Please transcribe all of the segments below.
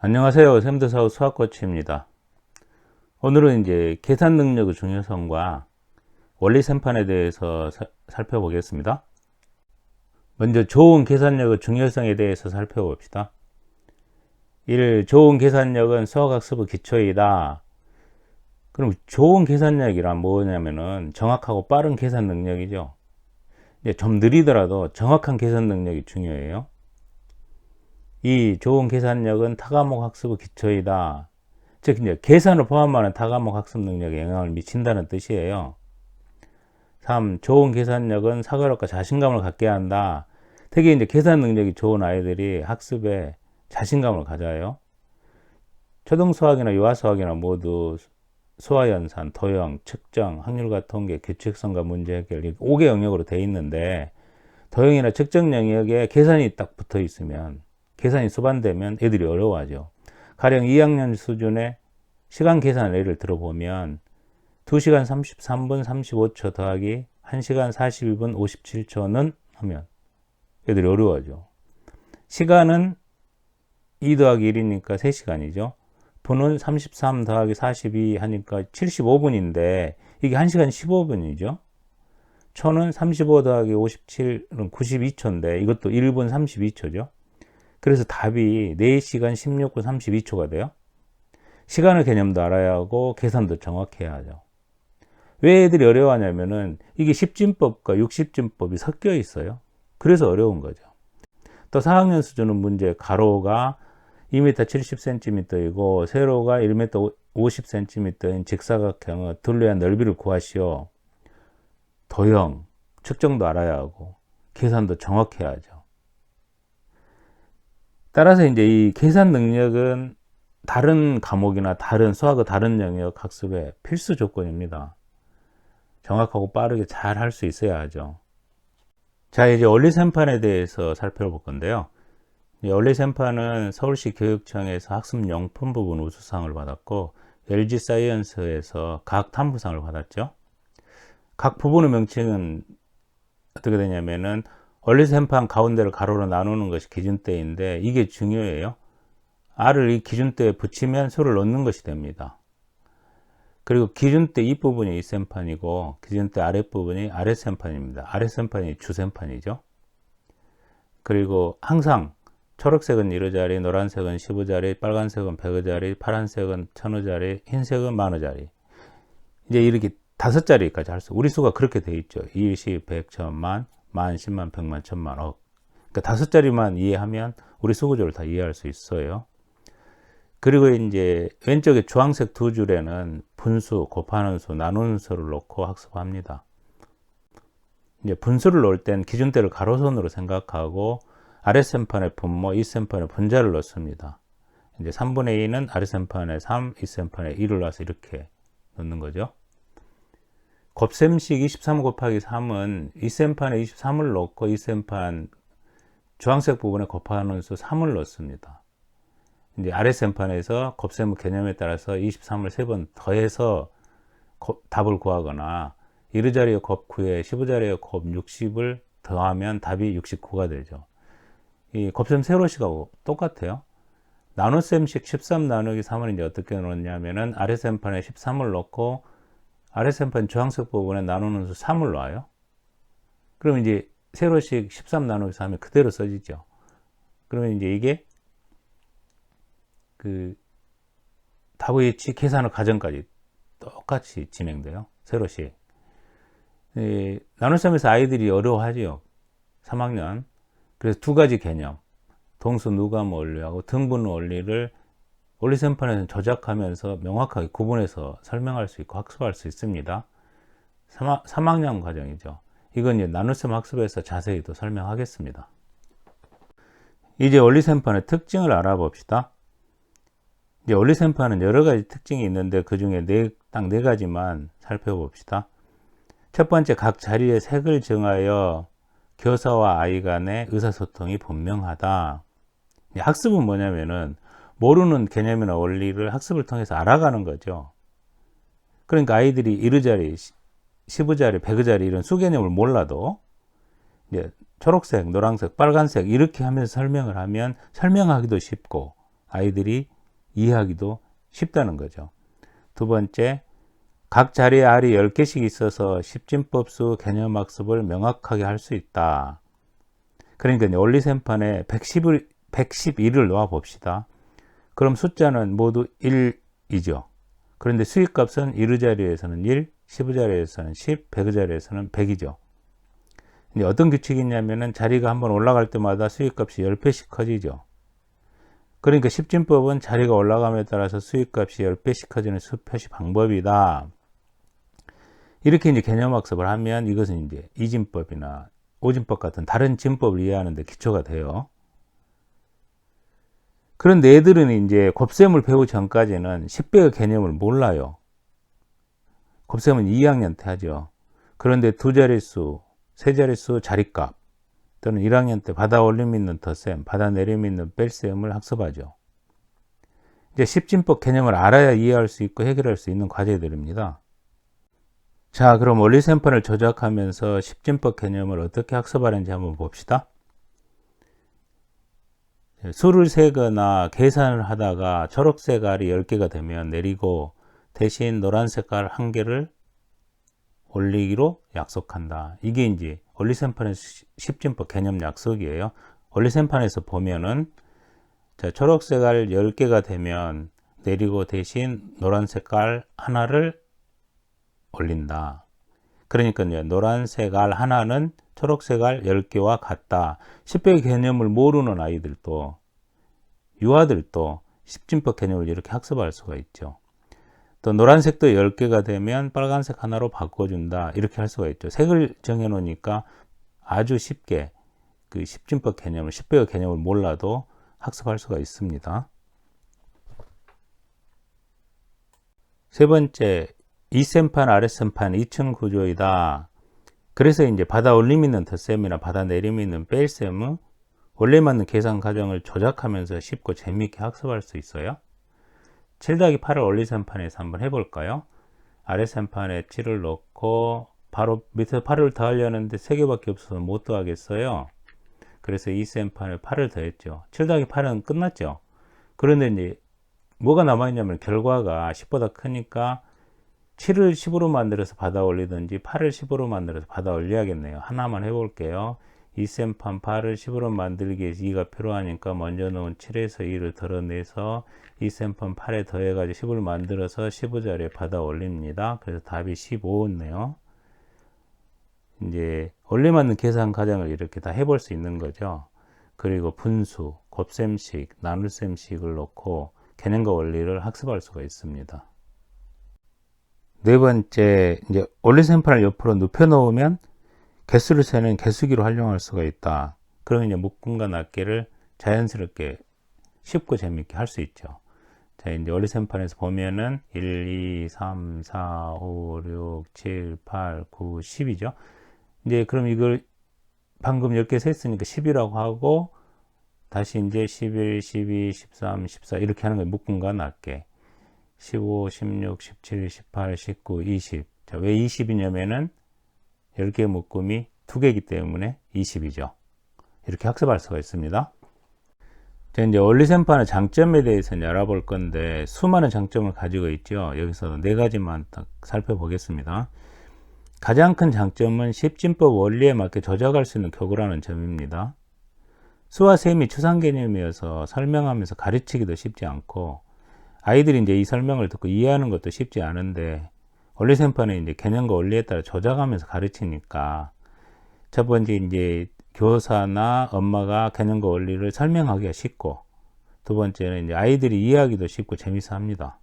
안녕하세요. 샘드사우 수학코치입니다. 오늘은 이제 계산 능력의 중요성과 원리 생판에 대해서 살펴보겠습니다. 먼저 좋은 계산력의 중요성에 대해서 살펴봅시다. 1. 좋은 계산력은 수학학습의 기초이다. 그럼 좋은 계산력이란 뭐냐면은 정확하고 빠른 계산 능력이죠. 이제 좀 느리더라도 정확한 계산 능력이 중요해요. 이 좋은 계산력은 타과목 학습의 기초이다. 즉 이제 계산을 포함하는 타과목 학습 능력에 영향을 미친다는 뜻이에요. 3. 좋은 계산력은 사고력과 자신감을 갖게 한다. 특히 이제 계산 능력이 좋은 아이들이 학습에 자신감을 가져요. 초등수학이나 유아수학이나 모두 수화연산, 도형, 측정, 확률과 통계, 규칙성과 문제 해결 5개 영역으로 되어 있는데 도형이나 측정 영역에 계산이 딱 붙어 있으면 계산이 수반되면 애들이 어려워하죠. 가령 2학년 수준의 시간 계산 예를 들어보면 2시간 33분 35초 더하기 1시간 42분 57초는 하면 애들이 어려워하죠. 시간은 2 더하기 1이니까 3시간이죠. 분은 33 더하기 42 하니까 75분인데 이게 1시간 15분이죠. 초는 35 더하기 57은 92초인데 이것도 1분 32초죠. 그래서 답이 4시간 16분 32초가 돼요. 시간의 개념도 알아야 하고 계산도 정확해야 하죠. 왜 애들이 어려워하냐면은 이게 10진법과 60진법이 섞여 있어요. 그래서 어려운 거죠. 또 4학년 수준은 문제 가로가 2m 70cm이고 세로가 1m 50cm인 직사각형의 둘레의 넓이를 구하시오. 도형, 측정도 알아야 하고 계산도 정확해야 하죠. 따라서 이제 이 계산 능력은 다른 과목이나 다른 수학의 다른 영역 학습의 필수 조건입니다. 정확하고 빠르게 잘 할 수 있어야 하죠. 자, 이제 원리생판에 대해서 살펴볼 건데요. 원리생판은 서울시 교육청에서 학습용품 부분 우수상을 받았고 LG 사이언스에서 각 탐구상을 받았죠. 각 부분의 명칭은 어떻게 되냐면은 원리생판 가운데를 가로로 나누는 것이 기준대인데 이게 중요해요. R을 이 기준대에 붙이면 수를 넣는 것이 됩니다. 그리고 기준대 윗부분이 윗생판이고 기준대 아랫부분이 아랫생판입니다. 아랫생판이 주생판이죠. 그리고 항상 초록색은 1호짜리, 노란색은 10호짜리, 빨간색은 100호짜리, 파란색은 1000호짜리, 흰색은 10,000호짜리. 이제 이렇게 5자리까지 할 수, 우리 수가 그렇게 돼 있죠. 2, 10, 100, 1000만, 만, 10만, 100만, 1000만, 억. 그러니까 5자리만 이해하면 우리 수 구조를 다 이해할 수 있어요. 그리고 이제 왼쪽에 주황색 두 줄에는 분수, 곱하는 수, 나누는 수를 놓고 학습합니다. 이제 분수를 놓을 땐 기준대를 가로선으로 생각하고 아랫생판에 분모, 윗생판에 분자를 넣습니다. 이제 3분의 2는 아랫생판에 3, 윗생판에 2를 놔서 이렇게 넣는 거죠. 곱셈식 23 곱하기 3은 윗생판에 23을 넣고 윗생판 주황색 부분에 곱하는 수 3을 넣습니다. 이제 아랫생판에서 곱셈 개념에 따라서 23을 3번 더해서 답을 구하거나 1호자리의 곱 9에 15자리의 곱 60을 더하면 답이 69가 되죠. 이 곱셈 세로식하고 똑같아요. 나눗셈식 13 나누기 3은 이제 어떻게 넣었냐면은 아랫생판에 13을 넣고 아랫생판 주황색 부분에 나누는 수 3을 놔요. 그러면 이제 세로식 13 나누기 3이 그대로 써지죠. 그러면 이제 이게 그 답의 위치 계산의 과정까지 똑같이 진행돼요. 세로식. 나눗셈에서 아이들이 어려워하죠. 3학년. 그래서 두 가지 개념. 동수 누감 원리하고 등분 원리를 원리생판에서 조작하면서 명확하게 구분해서 설명할 수 있고 학습할 수 있습니다. 3학년 과정이죠. 이건 이제 나눗셈 학습에서 자세히 또 설명하겠습니다. 이제 원리생판의 특징을 알아봅시다. 이제 원리생판은 여러 가지 특징이 있는데 그 중에 딱 네 가지만 살펴봅시다. 첫 번째, 각 자리의 색을 정하여 교사와 아이 간의 의사소통이 분명하다. 학습은 뭐냐면은 모르는 개념이나 원리를 학습을 통해서 알아가는 거죠. 그러니까 아이들이 1호짜리, 10호짜리, 100호짜리 이런 수개념을 몰라도 이제 초록색, 노란색, 빨간색 이렇게 하면서 설명을 하면 설명하기도 쉽고 아이들이 이해하기도 쉽다는 거죠. 두 번째, 각 자리에 알이 10개씩 있어서 십진법수 개념학습을 명확하게 할 수 있다. 그러니까 원리생판에 111을 놓아 봅시다. 그럼 숫자는 모두 1이죠. 그런데 수익값은 1의 자리에서는 1, 10의 자리에서는 10, 100의 자리에서는 100이죠. 이제 어떤 규칙이 있냐면은 자리가 한번 올라갈 때마다 수익값이 10배씩 커지죠. 그러니까 십진법은 자리가 올라감에 따라서 수익값이 10배씩 커지는 수표시 방법이다. 이렇게 이제 개념학습을 하면 이것은 이제 이진법이나 오진법 같은 다른 진법을 이해하는 데 기초가 돼요. 그런데 애들은 이제 곱셈을 배우기 전까지는 10배의 개념을 몰라요. 곱셈은 2학년 때 하죠. 그런데 두 자릿수, 세 자릿수 자리값 또는 1학년 때 받아 올림 있는 덧셈, 받아 내림 있는 뺄셈을 학습하죠. 이제 십진법 개념을 알아야 이해할 수 있고 해결할 수 있는 과제들입니다. 자, 그럼 원리생판을 조작하면서 십진법 개념을 어떻게 학습하는지 한번 봅시다. 수를 세거나 계산을 하다가 초록색 알이 10개가 되면 내리고 대신 노란색 알 1개를 올리기로 약속한다. 이게 이제 원리생판의 십진법 개념 약속이에요. 원리생판에서 보면은 자, 초록색 알 10개가 되면 내리고 대신 노란색 알 하나를 올린다. 그러니까 노란색 알 하나는 초록색 알 10개와 같다. 10배의 개념을 모르는 아이들도 유아들도 십진법 개념을 이렇게 학습할 수가 있죠. 또 노란색도 10개가 되면 빨간색 하나로 바꿔준다. 이렇게 할 수가 있죠. 색을 정해 놓으니까 아주 쉽게 그 십진법 개념을 10배의 개념을 몰라도 학습할 수가 있습니다. 세 번째, 이셈판, 아랫셈판 2층 구조이다. 그래서 이제 받아 올림 있는 덧셈이나 받아 내림 있는 뺄셈은 원래 맞는 계산 과정을 조작하면서 쉽고 재미있게 학습할 수 있어요. 7-8을 원리셈판에서 한번 해볼까요? 아랫셈판에 7을 넣고 바로 밑에 8을 더하려는데 3개밖에 없어서 못 더하겠어요. 그래서 이셈판에 8을 더했죠. 7-8은 끝났죠. 그런데 이제 뭐가 남아있냐면 결과가 10보다 크니까 7을 10으로 만들어서 받아 올리든지 8을 10으로 만들어서 받아 올려야겠네요. 하나만 해볼게요. 2셈판 8을 10으로 만들기 위해서 2가 필요하니까 먼저 넣은 7에서 2를 덜어내서 2셈판 8에 더해가지고 10을 만들어서 15자리에 받아 올립니다. 그래서 답이 15네요. 이제 원리 맞는 계산 과정을 이렇게 다 해볼 수 있는 거죠. 그리고 분수, 곱셈식, 나눗셈식을 넣고 개념과 원리를 학습할 수가 있습니다. 네 번째, 이제 원리셈판을 옆으로 눕혀 놓으면 개수를 세는 개수기로 활용할 수가 있다. 그러면 이제 묶음과 낱개를 자연스럽게 쉽고 재밌게 할 수 있죠. 자, 이제 원리셈판에서 보면은 1, 2, 3, 4, 5, 6, 7, 8, 9, 10이죠. 이제 그럼 이걸 방금 10개 셌으니까 10이라고 하고 다시 이제 11, 12, 13, 14 이렇게 하는 거예요. 묶음과 낱개. 15, 16, 17, 18, 19, 20. 자, 왜 20이냐면은 10개 묶음이 2개이기 때문에 20이죠. 이렇게 학습할 수가 있습니다. 자, 이제 원리셈판의 장점에 대해서 알아볼 건데 수많은 장점을 가지고 있죠. 여기서 4가지만 딱 살펴보겠습니다. 가장 큰 장점은 십진법 원리에 맞게 조작할 수 있는 교구라는 점입니다. 수와 셈이 추상 개념이어서 설명하면서 가르치기도 쉽지 않고 아이들이 이제 이 설명을 듣고 이해하는 것도 쉽지 않은데 원리셈판은 이제 개념과 원리에 따라 조작하면서 가르치니까 첫 번째 이제 교사나 엄마가 개념과 원리를 설명하기가 쉽고 두 번째는 이제 아이들이 이해하기도 쉽고 재밌어 합니다.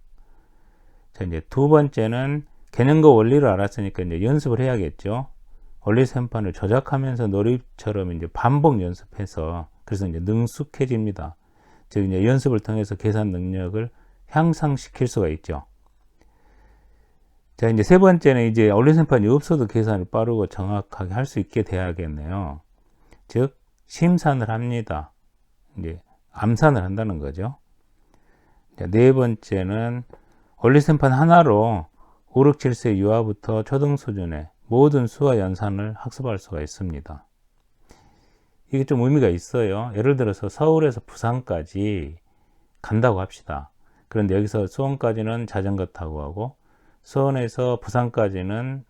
자, 이제 두 번째는 개념과 원리를 알았으니까 이제 연습을 해야겠죠. 원리셈판을 조작하면서 놀이처럼 이제 반복 연습해서 그래서 이제 능숙해집니다. 즉 이제 연습을 통해서 계산 능력을 향상시킬 수가 있죠. 자, 이제 세 번째는 이제 원리셈판이 없어도 계산을 빠르고 정확하게 할 수 있게 돼야겠네요. 즉, 심산을 합니다. 이제 암산을 한다는 거죠. 자, 네 번째는 원리셈판 하나로 5, 6, 7세 유아부터 초등 수준의 모든 수와 연산을 학습할 수가 있습니다. 이게 좀 의미가 있어요. 예를 들어서 서울에서 부산까지 간다고 합시다. 그런데 여기서 수원까지는 자전거 타고 가고, 수원에서 부산까지는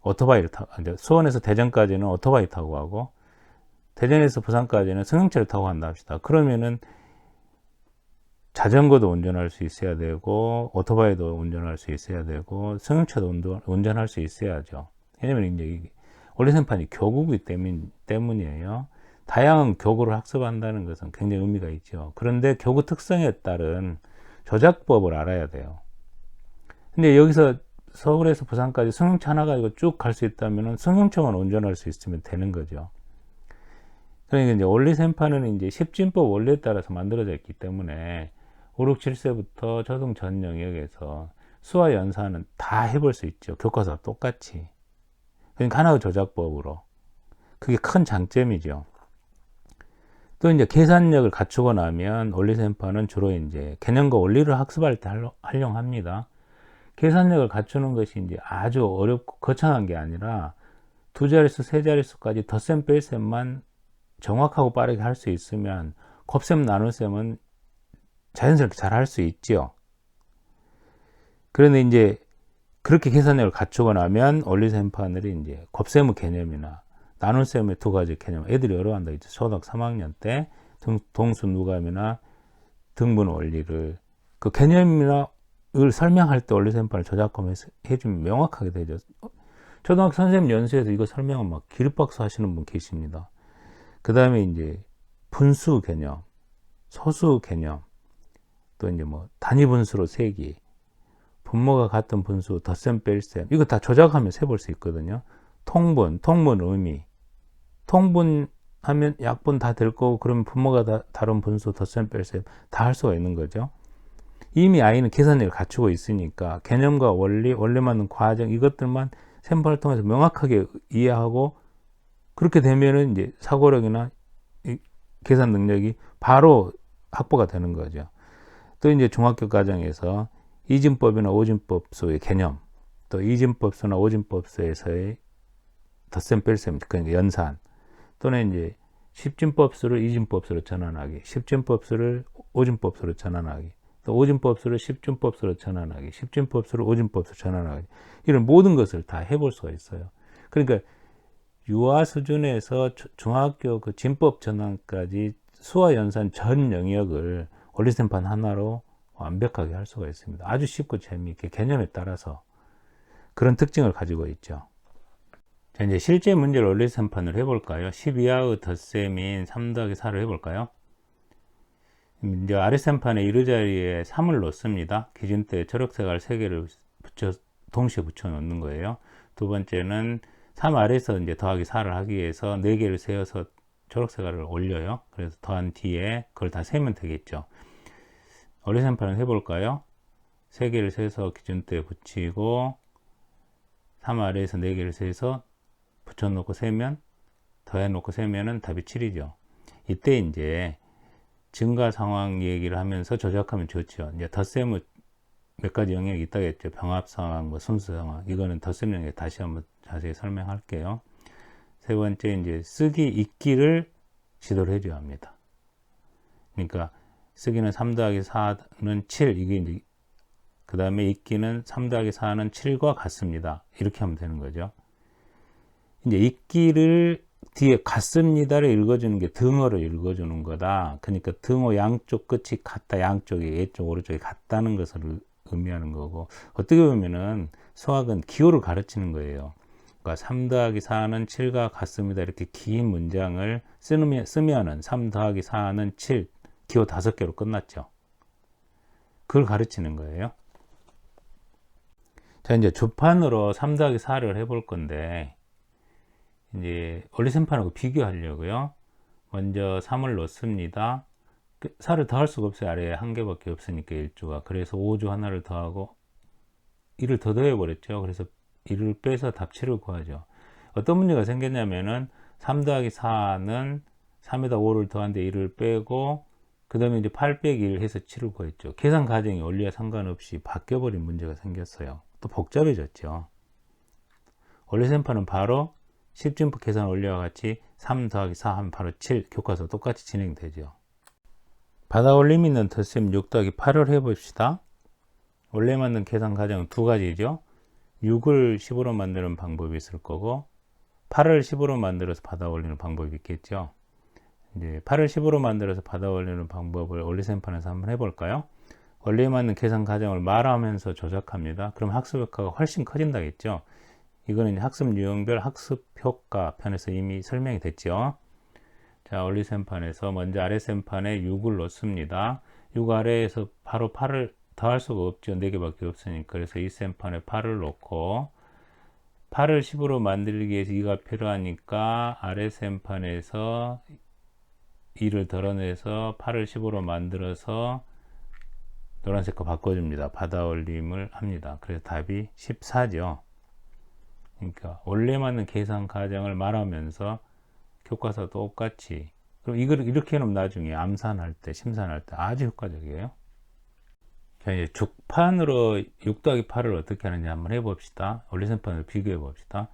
오토바이를 타고, 수원에서 대전까지는 오토바이 타고 가고, 대전에서 부산까지는 승용차를 타고 간다 합시다. 그러면은 자전거도 운전할 수 있어야 되고, 오토바이도 운전할 수 있어야 되고, 승용차도 운전할 수 있어야죠. 왜냐면 이제 원리생판이 교구이기 때문이에요. 다양한 교구를 학습한다는 것은 굉장히 의미가 있죠. 그런데 교구 특성에 따른 조작법을 알아야 돼요. 근데 여기서 서울에서 부산까지 승용차 하나 가지고 쭉 갈 수 있다면 승용차만 운전할 수 있으면 되는 거죠. 그러니까 이제 원리생판은 이제 십진법 원리에 따라서 만들어져 있기 때문에 5, 6, 7세부터 초등 전 영역에서 수와 연산은 다 해볼 수 있죠. 교과서와 똑같이. 그러니까 하나의 조작법으로. 그게 큰 장점이죠. 또 이제 계산력을 갖추고 나면 원리생판은 주로 이제 개념과 원리를 학습할 때 활용합니다. 계산력을 갖추는 것이 이제 아주 어렵고 거창한 게 아니라 두 자릿수, 세 자릿수까지 덧셈, 뺄셈만 정확하고 빠르게 할 수 있으면 곱셈, 나눗셈은 자연스럽게 잘 할 수 있죠. 그런데 이제 그렇게 계산력을 갖추고 나면 원리생판을 이제 곱셈의 개념이나 나눗셈의 두 가지 개념, 애들이 어려워한다 있죠. 초등학교 3학년 때 동수 누감이나 등분 원리를 그 개념이나 을 설명할 때 원리생판을 조작하면 해주면 명확하게 되죠. 초등학교 선생님 연수에서 이거 설명은 막 기립박수 하시는 분 계십니다. 그 다음에 이제 분수 개념, 소수 개념, 또 이제 뭐 단위 분수로 세기, 분모가 같은 분수, 덧셈, 뺄셈, 이거 다 조작하면 세볼 수 있거든요. 통분 의미, 통분하면 약분 다 될 거고, 그러면 분모가 다른 분수, 덧셈, 뺄셈 다 할 수가 있는 거죠. 이미 아이는 계산력을 갖추고 있으니까 개념과 원리 맞는 과정, 이것들만 샘플을 통해서 명확하게 이해하고, 그렇게 되면은 이제 사고력이나 계산 능력이 바로 확보가 되는 거죠. 또 이제 중학교 과정에서 이진법이나 오진법수의 개념, 또 이진법수나 오진법수에서의 덧셈 뺄셈, 그러니까 연산, 또는 이제 십진법수를 이진법수로 전환하기, 십진법수를 오진법수로 전환하기, 또 오진법수를 십진법수로 전환하기, 십진법수를 오진법수로 전환하기, 이런 모든 것을 다 해볼 수가 있어요. 그러니까 유아 수준에서 중학교 그 진법 전환까지 수와 연산 전 영역을 원리생판 하나로 완벽하게 할 수가 있습니다. 아주 쉽고 재미있게 개념에 따라서 그런 특징을 가지고 있죠. 자, 이제 실제 문제를 원리생판으로 해볼까요? 12하의 덧셈인 3 더하기 4를 해볼까요? 이제 아랫셈판에 이루 자리에 3을 넣습니다. 기준대 초록색깔 3개를 동시에 붙여 넣는 거예요. 두 번째는 3 아래에서 이제 더하기 4를 하기 위해서 4개를 세워서 초록색깔을 올려요. 그래서 더한 뒤에 그걸 다 세면 되겠죠. 원리생판을 해볼까요? 3개를 세서 기준대에 붙이고 3 아래에서 4개를 세서 붙여놓고 세면, 더해놓고 세면은 답이 7이죠. 이때 이제 증가 상황 얘기를 하면서 조작하면 좋죠. 이제 덧셈은 몇 가지 영역이 있다겠죠. 병합 상황, 뭐 순수 상황. 이거는 덧셈 영역 다시 한번 자세히 설명할게요. 세 번째, 이제 쓰기, 읽기를 지도를 해줘야 합니다. 그러니까 쓰기는 3 더하기 4는 7, 이게 이제 그 다음에 읽기는 3 더하기 4는 7과 같습니다. 이렇게 하면 되는 거죠. 이제 읽기를 뒤에 같습니다를 읽어주는 게 등어를 읽어주는 거다. 그러니까 등어 양쪽 끝이 같다. 양쪽이 왼쪽 오른쪽이 같다는 것을 의미하는 거고, 어떻게 보면은 수학은 기호를 가르치는 거예요. 그러니까 3 더하기 4는 7과 같습니다. 이렇게 긴 문장을 쓰면은 3 더하기 4는 7, 기호 5개로 끝났죠. 그걸 가르치는 거예요. 자, 이제 주판으로 3 더하기 4를 해볼 건데, 이제 원리생판하고 비교하려고요. 먼저 3을 넣습니다. 4를 더할 수가 없어요. 아래에 한 개밖에 없으니까 1주가. 그래서 5주 하나를 더하고 1을 더 더해버렸죠. 그래서 1을 빼서 답 7을 구하죠. 어떤 문제가 생겼냐면은 3 더하기 4는 3에다 5를 더한데 1을 빼고, 그 다음에 이제 8 빼기 1 해서 7을 구했죠. 계산 과정이 원리와 상관없이 바뀌어버린 문제가 생겼어요. 또 복잡해졌죠. 원리생판은 바로 십진법 계산 원리와 같이 3 더하기 4 하면 바로 7, 교과서 똑같이 진행되죠. 받아 올림 있는 덧셈 6 더하기 8을 해봅시다. 원래 맞는 계산 과정은 두 가지죠. 6을 10으로 만드는 방법이 있을 거고 8을 10으로 만들어서 받아 올리는 방법이 있겠죠. 이제 8을 10으로 만들어서 받아 올리는 방법을 원리셈판에서 한번 해볼까요? 원리에 맞는 계산 과정을 말하면서 조작합니다. 그럼 학습 효과가 훨씬 커진다겠죠. 이거는 학습 유형별 학습 효과 편에서 이미 설명이 됐죠. 자, 원리셈판에서 먼저 아래셈판에 6을 넣습니다. 6 아래에서 바로 8을 더할 수가 없죠. 4개밖에 없으니까. 그래서 이 셈판에 8을 넣고 8을 10으로 만들기 위해서 2가 필요하니까 아래셈판에서 2를 덜어내서 8을 10으로 만들어서 노란색과 바꿔줍니다. 받아 올림을 합니다. 그래서 답이 14죠. 그러니까 원래 맞는 계산 과정을 말하면서 교과서 똑같이, 그럼 이걸 이렇게 해놓으면 나중에 암산할 때, 심산할 때 아주 효과적이에요. 자, 이제 죽판으로 6 더하기 8을 어떻게 하는지 한번 해봅시다. 원리셈판으로 비교해 봅시다.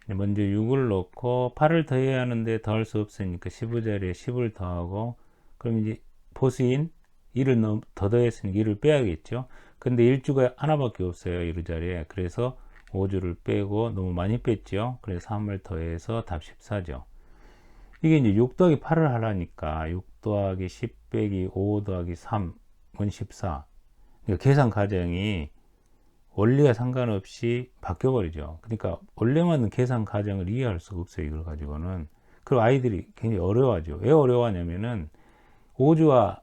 먼저 6을 넣고 8을 더해야 하는데 더할 수 없으니까 15자리에 10을 더하고, 그럼 이제 보수인 1을 더 더했으니까 1을 빼야겠죠. 근데 1주가 하나밖에 없어요, 1 자리에. 그래서 5주를 빼고 너무 많이 뺐죠. 그래서 3을 더해서 답 14죠. 이게 이제 6 더하기 8을 하려니까 6 더하기 10 빼기 5 더하기 3은 14. 그러니까 계산 과정이 원리와 상관없이 바뀌어버리죠. 그러니까 원래 맞는 계산 과정을 이해할 수가 없어요, 이걸 가지고는. 그리고 아이들이 굉장히 어려워하죠. 왜 어려워하냐면은 5주와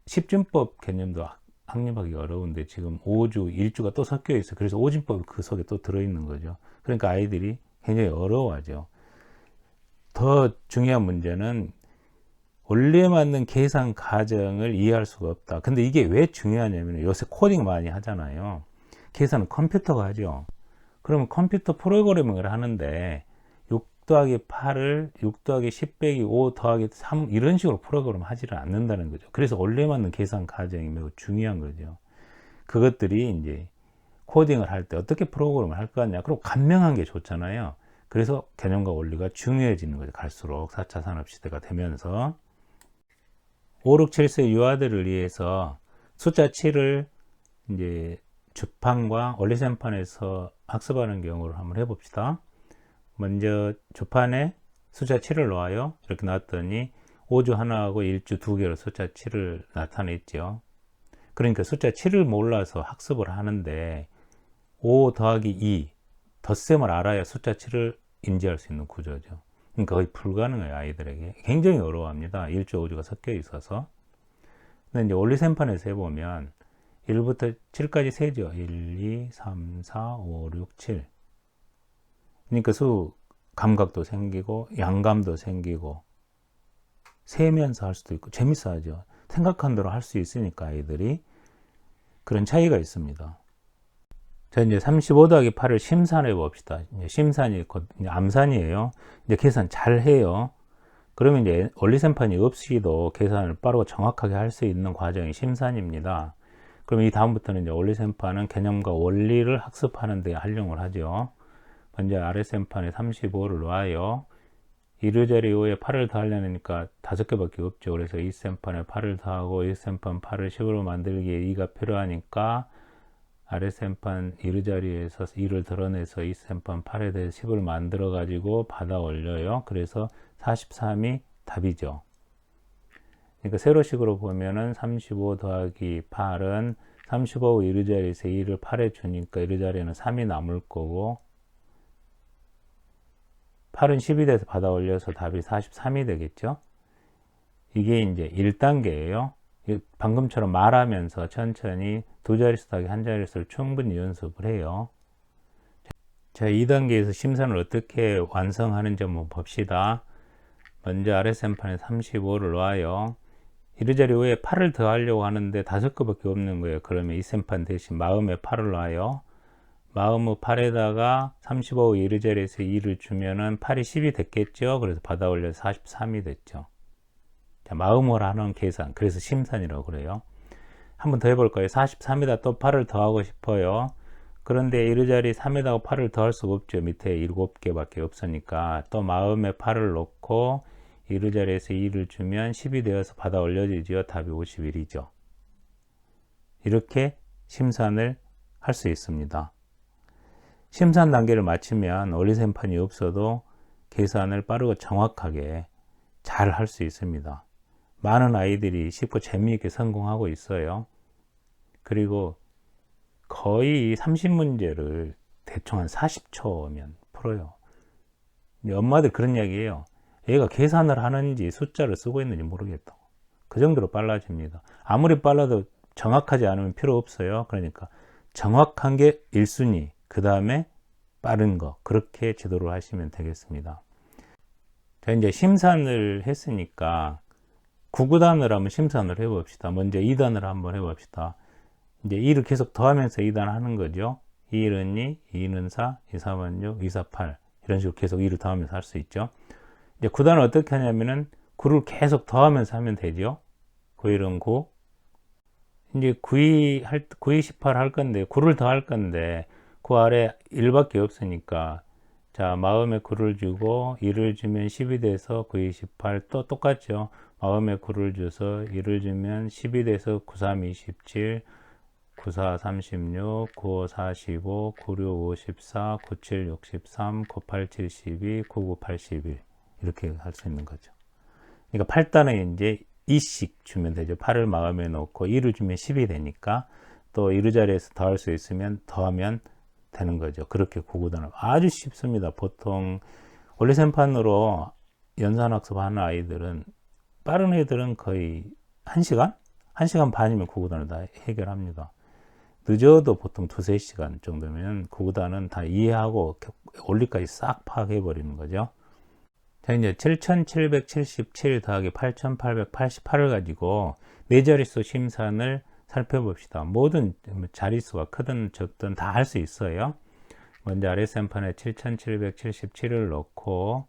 10준법 개념도 확립하기 어려운데 지금 5주, 1주가 또 섞여 있어요. 그래서 5진법이 그 속에 또 들어있는 거죠. 그러니까 아이들이 굉장히 어려워하죠. 더 중요한 문제는 원리에 맞는 계산 과정을 이해할 수가 없다. 근데 이게 왜 중요하냐면 요새 코딩 많이 하잖아요. 계산은 컴퓨터가 하죠. 그러면 컴퓨터 프로그래밍을 하는데 6 더하기 8을 6 더하기 10 빼기 5 더하기 3 이런 식으로 프로그램 하지를 않는다는 거죠. 그래서 원리에 맞는 계산 과정이 매우 중요한 거죠. 그것들이 이제 코딩을 할 때 어떻게 프로그램을 할 거냐. 그리고 간명한 게 좋잖아요. 그래서 개념과 원리가 중요해지는 거죠. 갈수록 4차 산업시대가 되면서 5, 6, 7세 유아들을 위해서 숫자 7을 이제 주판과 원리셈판에서 학습하는 경우를 한번 해봅시다. 먼저 주판에 숫자 7을 놓아요. 이렇게 놨더니 5주 하나하고 1주 2개로 숫자 7을 나타냈죠. 그러니까 숫자 7을 몰라서 학습을 하는데 5 더하기 2 덧셈을 알아야 숫자 7을 인지할 수 있는 구조죠. 그러니까 거의 불가능해요, 아이들에게. 굉장히 어려워합니다. 1주, 5주가 섞여 있어서. 근데 이제 원리셈판에서 해보면 1부터 7까지 세죠. 1, 2, 3, 4, 5, 6, 7. 그러니까 수 감각도 생기고 양감도 생기고 세면서 할 수도 있고 재밌어 하죠. 생각한 대로 할 수 있으니까 아이들이. 그런 차이가 있습니다. 자, 이제 35 더하기 8을 심산해 봅시다. 이제 심산이 곧 이제 암산이에요. 이제 계산 잘 해요. 그러면 이제 원리셈판이 없이도 계산을 빠르고 정확하게 할 수 있는 과정이 심산입니다. 그럼 이 다음부터는 이제 원리셈판은 개념과 원리를 학습하는 데 활용을 하죠. 먼저 아래셈판에 35를 놔요. 1의 자리 5에 8을 더하려니까 5개밖에 없죠. 그래서 이 셈판에 8을 더하고 이 셈판 8을 10으로 만들기에 2가 필요하니까 아래셈판 1의 자리에서 2를 덜어내서 이 셈판 8에 대해서 10을 만들어 가지고 받아 올려요. 그래서 43이 답이죠. 그러니까 세로식으로 보면은 35 더하기 8은 35 1의 자리에서 2를 8에 주니까 1의 자리에는 3이 남을 거고 8은 10이 돼서 받아 올려서 답이 43이 되겠죠. 이게 이제 1단계예요. 방금처럼 말하면서 천천히 두 자릿수 더하기 한 자릿수를 충분히 연습을 해요. 자, 2단계에서 심산을 어떻게 완성하는지 한번 봅시다. 먼저 아래셈판에 35를 놔요. 1의 자리 위에 8을 더하려고 하는데 5개밖에 없는 거예요. 그러면 이 셈판 대신 마음에 8을 놔요. 마음의 8에다가 35 1의 자리에서 2를 주면은 8이 10이 됐겠죠. 그래서 받아 올려서 43이 됐죠. 자, 마음으로 하는 계산. 그래서 심산이라고 그래요. 한번 더 해볼 거예요. 43에다 또 8을 더하고 싶어요. 그런데 1의 자리 3에다가 8을 더할 수가 없죠. 밑에 7개밖에 없으니까 또 마음에 8을 놓고 1의 자리에서 2를 주면 10이 되어서 받아 올려지죠. 답이 51이죠. 이렇게 심산을 할 수 있습니다. 심산 단계를 마치면 원리생판이 없어도 계산을 빠르고 정확하게 잘 할 수 있습니다. 많은 아이들이 쉽고 재미있게 성공하고 있어요. 그리고 거의 30문제를 대충 한 40초면 풀어요. 엄마들 그런 이야기예요. 얘가 계산을 하는지 숫자를 쓰고 있는지 모르겠다고. 그 정도로 빨라집니다. 아무리 빨라도 정확하지 않으면 필요 없어요. 그러니까 정확한 게 1순위, 그 다음에 빠른 거, 그렇게 지도를 하시면 되겠습니다. 자, 이제 심산을 했으니까 9구단을 한번 심산을 해봅시다. 먼저 2단을 한번 해봅시다. 이제 2를 계속 더하면서 2단 하는 거죠. 2는 2, 2는 4, 2, 3은 6, 2, 4, 8 이런 식으로 계속 2를 더하면서 할 수 있죠. 이제 9단을 어떻게 하냐면은 9를 계속 더하면서 하면 되죠. 9, 1은 9. 이제 9, 2, 18 할 건데 9를 더 할 건데 그 아래 1밖에 없으니까 자, 마음에 9를 주고 2를 주면 10이 돼서 9, 2, 18 또 똑같죠. 마음에 9를 줘서 2를 주면 10이 돼서 9, 3, 27 9, 4, 36 9, 5, 45 9, 6, 54 9, 7, 63 9, 8, 72 9, 9, 81 이렇게 할 수 있는 거죠. 그러니까 8단에 이제 2씩 주면 되죠. 8을 마음에 놓고 2를 주면 10이 되니까 또 1의 자리에서 더할 수 있으면 더하면 되는 거죠. 그렇게 9구단을 아주 쉽습니다. 보통 원리생판으로 연산학습하는 아이들은 빠른 애들은 거의 1시간? 1시간 반이면 9구단을 다 해결합니다. 늦어도 보통 2-3시간 정도면 9구단은 다 이해하고 원리까지 싹 파악해 버리는 거죠. 자, 이제 7777 더하기 8888을 가지고 네 자릿수 심산을 살펴봅시다. 모든 자릿수가 크든 적든 다 할 수 있어요. 먼저 아랫선판에 7777을 넣고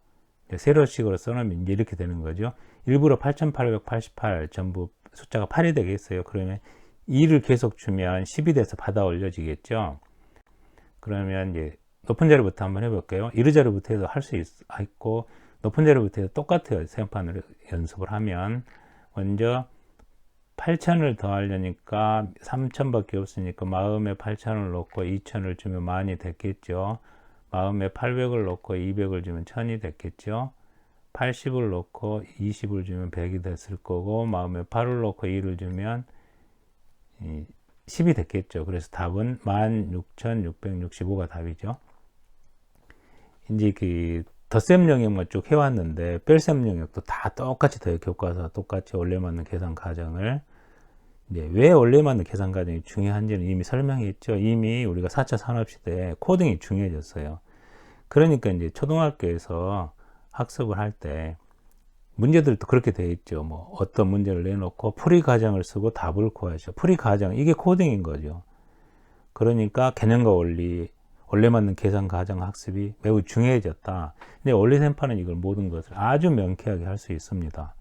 세로식으로 써놓으면 이제 이렇게 되는 거죠. 일부러 8888 전부 숫자가 8이 되겠어요. 그러면 2를 계속 주면 10이 돼서 받아 올려지겠죠. 그러면 이제 높은 자리부터 한번 해볼게요. 1의 자리부터 해도 할 수 있고 높은 자리부터 해도 똑같아요. 세판으로 연습을 하면 먼저 8000을 더하려니까 3000밖에 없으니까 마음에 8000을 넣고 2000을 주면 만이 됐겠죠. 마음에 800을 넣고 200을 주면 1000이 됐겠죠. 80을 넣고 20을 주면 100이 됐을 거고 마음에 8을 넣고 2를 주면 10이 됐겠죠. 그래서 답은 16665가 답이죠. 이제 그 덧셈 영역만 쭉 해왔는데 뺄셈 영역도 다 똑같이 더해 교과서 똑같이 원래 맞는 계산 과정을 이제 왜 원래 맞는 계산 과정이 중요한지는 이미 설명했죠. 이미 우리가 4차 산업시대에 코딩이 중요해졌어요. 그러니까 이제 초등학교에서 학습을 할 때 문제들도 그렇게 되어 있죠. 뭐 어떤 문제를 내놓고 풀이 과정을 쓰고 답을 구하죠. 풀이 과정 이게 코딩인 거죠. 그러니까 개념과 원리 원래 맞는 계산 과정 학습이 매우 중요해졌다. 근데 원리생판은 이걸 모든 것을 아주 명쾌하게 할 수 있습니다.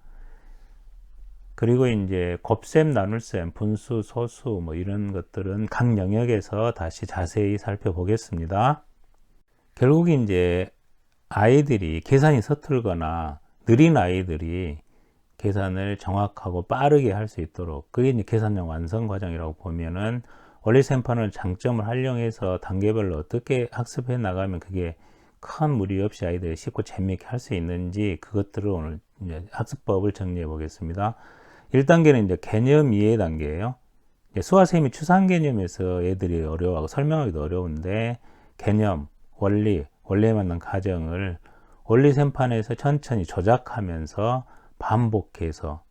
그리고 이제 곱셈, 나눌셈, 분수, 소수 뭐 이런 것들은 각 영역에서 다시 자세히 살펴보겠습니다. 결국 이제 아이들이 계산이 서툴거나 느린 아이들이 계산을 정확하고 빠르게 할 수 있도록 그게 이제 계산형 완성 과정이라고 보면은 원리생판을 장점을 활용해서 단계별로 어떻게 학습해 나가면 그게 큰 무리 없이 아이들이 쉽고 재미있게 할 수 있는지 그것들을 오늘 이제 학습법을 정리해 보겠습니다. 1단계는 이제 개념 이해 단계예요. 수화쌤이 추상 개념에서 애들이 어려워하고 설명하기도 어려운데 개념, 원리, 원리에 맞는 과정을 원리생판에서 천천히 조작하면서 반복해서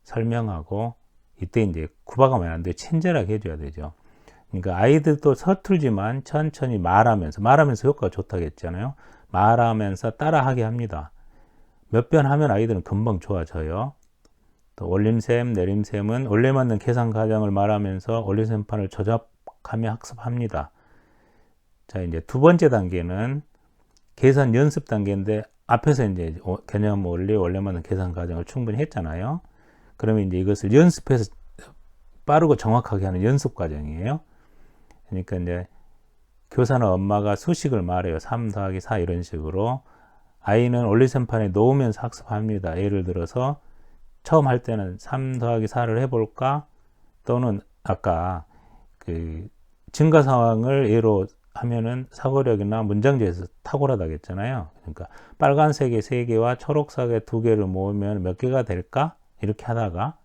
설명하고 이때 이제 구박하면 안 돼. 친절하게 해줘야 되죠. 그러니까 아이들도 서툴지만 천천히 말하면서 효과가 좋다고 했잖아요. 말하면서 따라하게 합니다. 몇 번 하면 아이들은 금방 좋아져요. 또 올림셈, 내림셈은 원래 맞는 계산 과정을 말하면서 원리생판을 조작하며 학습합니다. 자, 이제 두 번째 단계는 계산 연습 단계인데 앞에서 이제 개념 원리, 원래 맞는 계산 과정을 충분히 했잖아요. 그러면 이제 이것을 연습해서 빠르고 정확하게 하는 연습 과정이에요. 그러니까 이제 교사나 엄마가 수식을 말해요. 3 더하기 4 이런 식으로 아이는 원리생판에 놓으면서 학습합니다. 예를 들어서 처음 할 때는 3 더하기 4를 해볼까? 또는 아까 그 증가 상황을 예로 하면은 사고력이나 문장제에서 탁월하다고 했잖아요. 그러니까 빨간색의 3개와 초록색의 2개를 모으면 몇 개가 될까? 이렇게 하다가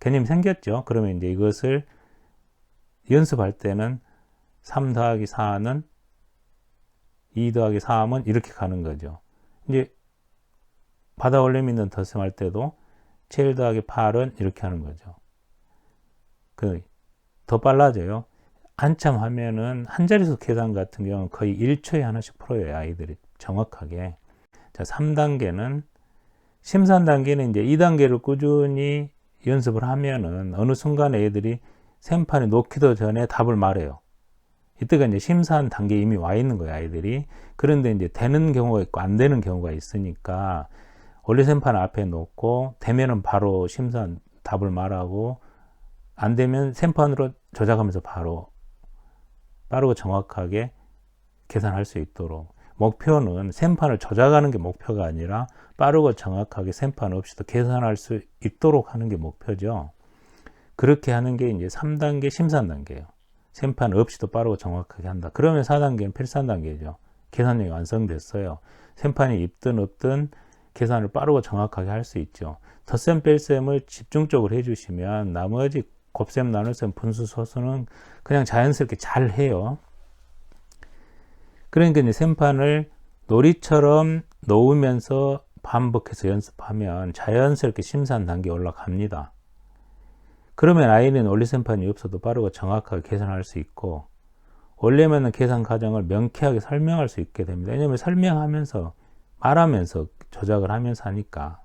개념이 생겼죠. 그러면 이제 이것을 연습할 때는 3 더하기 4는 2 더하기 3은 이렇게 가는 거죠. 이제 바다 원리 있는 덧셈 할 때도 7 더하기 8은 이렇게 하는 거죠. 더 빨라져요. 한참 하면은 한 자릿수 계산 같은 경우는 거의 1초에 하나씩 풀어요, 아이들이 정확하게. 자, 3단계는 심산 단계는 이제 2단계를 꾸준히 연습을 하면은 어느 순간에 애들이 셈판에 놓기도 전에 답을 말해요. 이때가 이제 심사한 단계에 이미 와 있는 거예요, 아이들이. 그런데 이제 되는 경우가 있고 안 되는 경우가 있으니까 원리 셈판 앞에 놓고 되면은 바로 심사한 답을 말하고 안 되면 셈판으로 조작하면서 바로 빠르고 정확하게 계산할 수 있도록. 목표는 셈판을 조작하는 게 목표가 아니라 빠르고 정확하게 셈판 없이도 계산할 수 있도록 하는 게 목표죠. 그렇게 하는 게 이제 3단계 심산 단계예요. 셈판 없이도 빠르고 정확하게 한다. 그러면 4단계는 필산 단계죠. 계산력이 완성됐어요. 셈판이 있든 없든 계산을 빠르고 정확하게 할 수 있죠. 덧셈 뺄셈을 집중적으로 해주시면 나머지 곱셈, 나눗셈, 분수, 소수는 그냥 자연스럽게 잘 해요. 그러니까 이제 셈판을 놀이처럼 놓으면서 반복해서 연습하면 자연스럽게 심산 단계에 올라갑니다. 그러면 아이는 원리 셈판이 없어도 빠르고 정확하게 계산할 수 있고 원리에 계산 과정을 명쾌하게 설명할 수 있게 됩니다. 왜냐하면 설명하면서 말하면서 조작을 하면서 하니까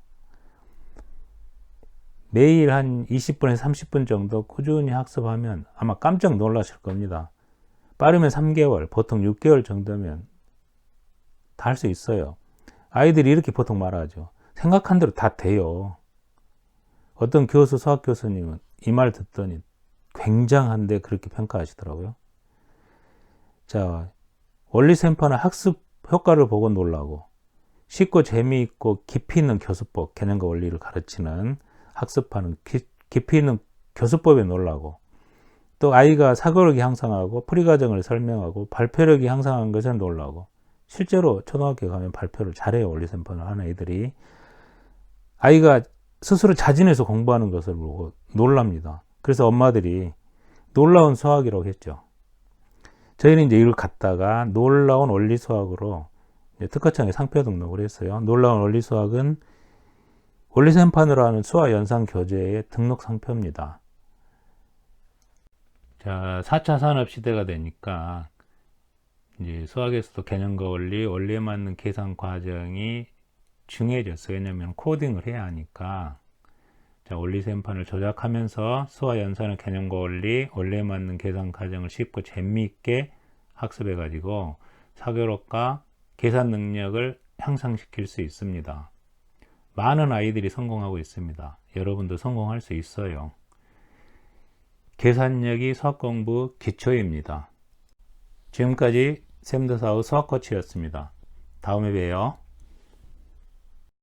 매일 한 20분에서 30분 정도 꾸준히 학습하면 아마 깜짝 놀라실 겁니다. 빠르면 3개월, 보통 6개월 정도면 다 할 수 있어요. 아이들이 이렇게 보통 말하죠. 생각한 대로 다 돼요. 어떤 교수, 수학 교수님은 이 말 듣더니 굉장한데 그렇게 평가하시더라고요. 자, 원리 셈판의 학습 효과를 보고 놀라고 쉽고 재미있고 깊이 있는 교수법, 개념과 원리를 가르치는 학습하는 깊이 있는 교수법에 놀라고 또 아이가 사고력이 향상하고 풀이 과정을 설명하고 발표력이 향상한 것에 놀라고 실제로 초등학교 가면 발표를 잘해요. 원리셈판을 하는 애들이 아이가 스스로 자진해서 공부하는 것을 보고 놀랍니다. 그래서 엄마들이 놀라운 수학이라고 했죠. 저희는 이제 이걸 갖다가 놀라운 원리 수학으로 특허청에 상표 등록을 했어요. 놀라운 원리 수학은 원리셈판으로 하는 수학 연상 교재의 등록 상표입니다. 자, 4차 산업 시대가 되니까 이제 수학에서도 개념과 원리, 원리에 맞는 계산 과정이 중요해졌어요. 왜냐하면 코딩을 해야 하니까. 자, 원리셈판을 조작하면서 수학 연산의 개념과 원리, 원리에 맞는 계산 과정을 쉽고 재미있게 학습해가지고 사고력과 계산 능력을 향상시킬 수 있습니다. 많은 아이들이 성공하고 있습니다. 여러분도 성공할 수 있어요. 계산력이 수학 공부 기초입니다. 지금까지 샘더사우 수학 코치였습니다. 다음에 봬요.